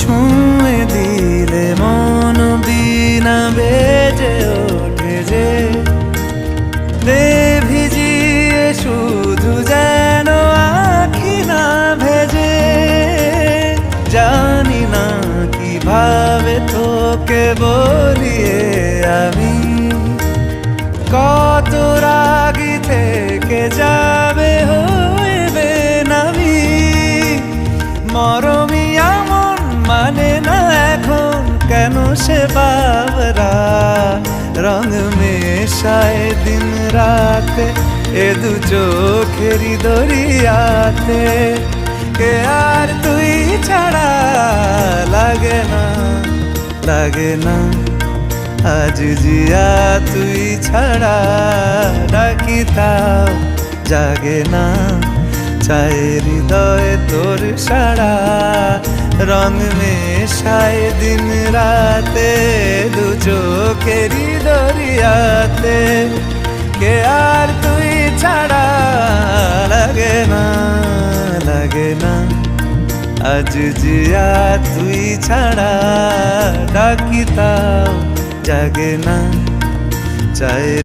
ছুঁয়ে দিলে মন বিনা বেজে ওঠে যে দে ভিজিয়ে শুধু যেন আখি না ভেজে। জানি না কিভাবে তোকে বলিয়ে আমি কত রাগি থেকে যাবে হইবে নামি। মরমি এমন মানে না এখন কেন সে বাবরা রং মেশায় দিন রাতে এ দু চোখেরি দরিয়াতে। কে আর তুই ছাড়া লাগে না লাগে না আজ জিয়া তুই ছাড়া ডাকি তাও জাগে না। চায় হৃদয় তোর সারা রং মেশায় দিন রাতে দু চোখেরি দরিয়াতে। কে আর তুই ছাড়া লাগে না লাগে না আজ জিয়া তুই ছাড়া ডাকি তাও জাগে না। চায়